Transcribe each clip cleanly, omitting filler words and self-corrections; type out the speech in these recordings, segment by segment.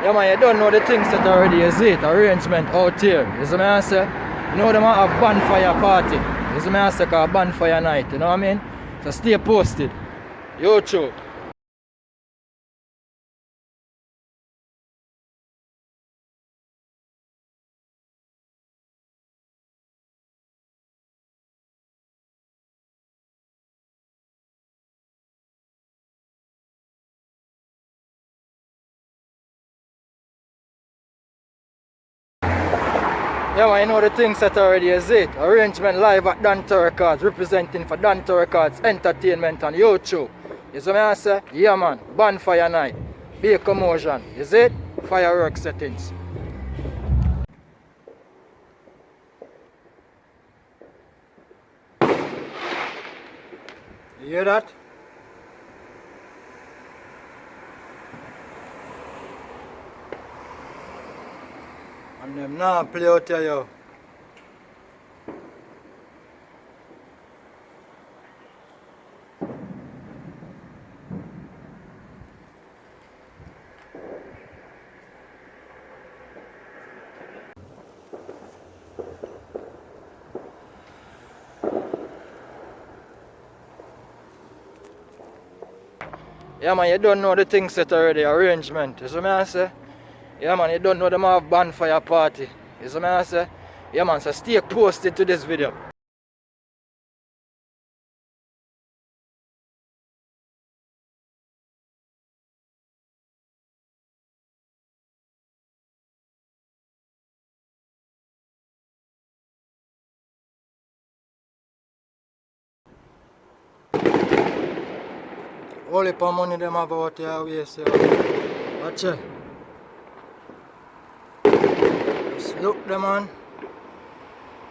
Yeah man, you don't know the things that already is it, arrangement out here. You see me I say? You know them have bonfire party. You see me I say called bonfire night, you know what I mean? So stay posted. Yo true. Yeah man, you know the things that already is it. Arrangement live at Dante Records, representing for Dante Records Entertainment and YouTube. You see me I say? Yeah man, bonfire night. Big commotion. Is it? Fireworks settings. You hear that? And them now play out here yo. Yeah man, you don't know the things set already, arrangement. You see me I say? Yeah man, you don't know them have bonfire party. You see me I say? Yeah man, so stay posted to this video. All the money them have out here waste here. Watch it. Just look there man.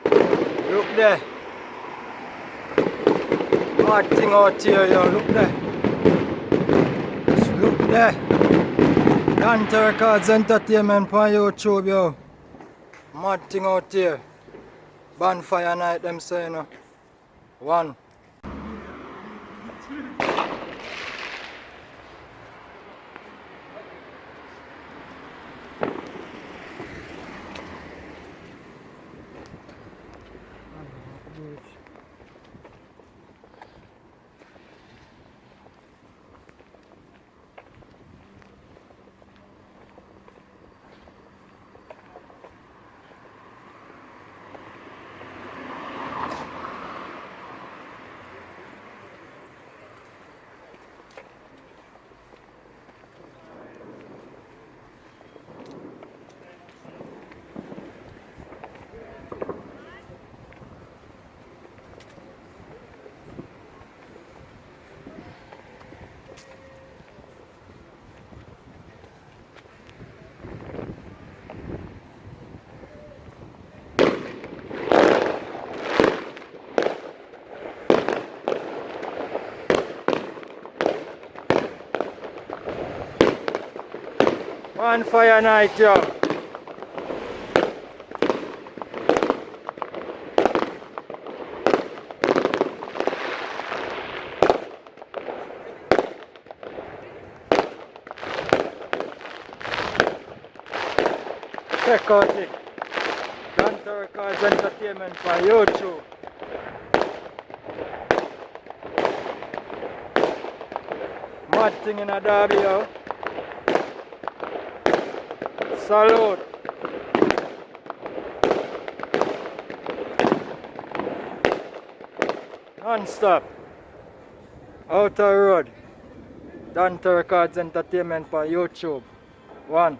Look there. Mad thing out here yo, look there. Just look there. Dante Records Entertainment on YouTube yo. Mad thing out here. Bonfire night them say you know. One. Bonfire night yo. Check out it. Dante Records Entertainment for YouTube. Mad thing in a derby yo. Salute. Non-stop. Outer road. Dante Records Entertainment for YouTube. One.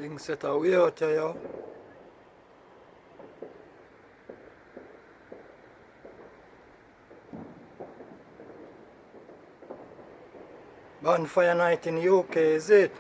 Things set away out here, yo. Bonfire night in UK, is it?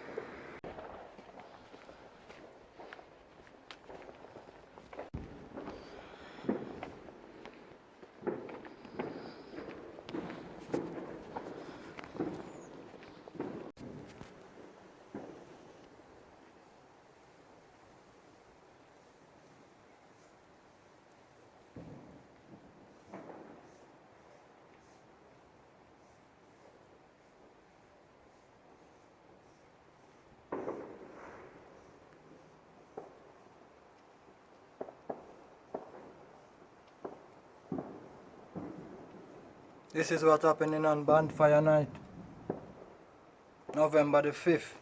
This is what happening on Bonfire night, November the 5th.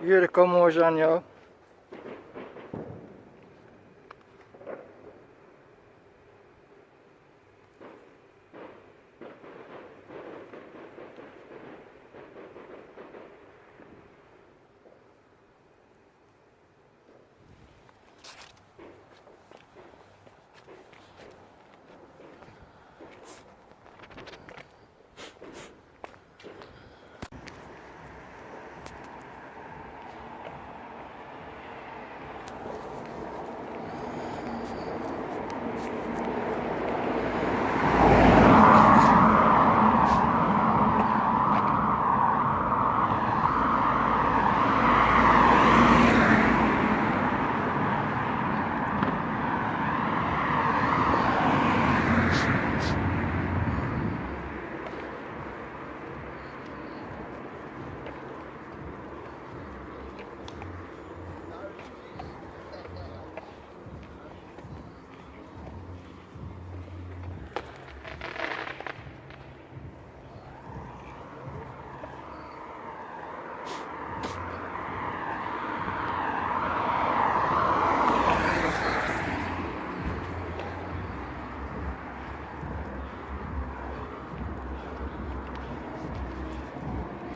You hear the commotion, yo?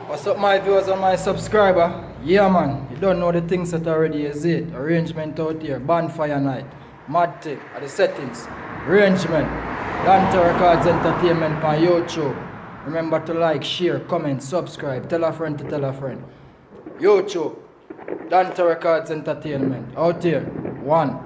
What's up, my viewers and my subscriber? Yeah, man, you don't know the things that already is it. Arrangement out here, Bonfire night, mad thing, at the settings, arrangement, Dante Records Entertainment on YouTube. Remember to like, share, comment, subscribe, tell a friend to tell a friend. YouTube, Dante Records Entertainment, out here, one.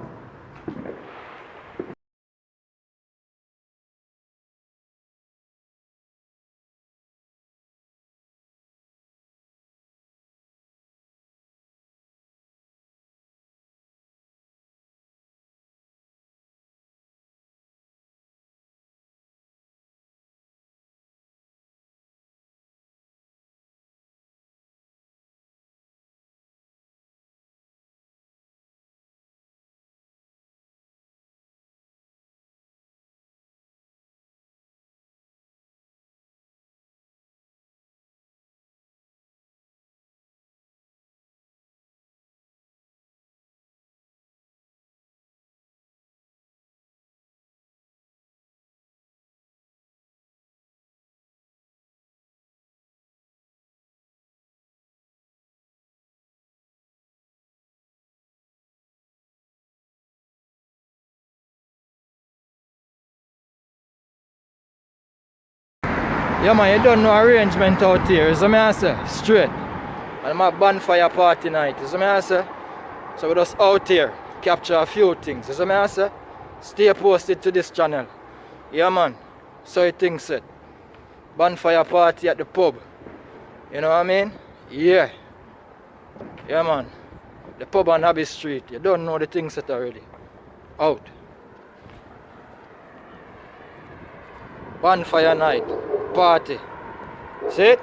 Yeah, man, you don't know arrangement out here, is what I say, straight. And my bonfire party night, is what I say. So we're just out here, capture a few things, is what I say. Stay posted to this channel. Yeah man. So you think it. Bonfire party at the pub. You know what I mean? Yeah. Yeah man. The pub on Abbey Street. You don't know the things set already. Out. Bonfire night. Party. See it?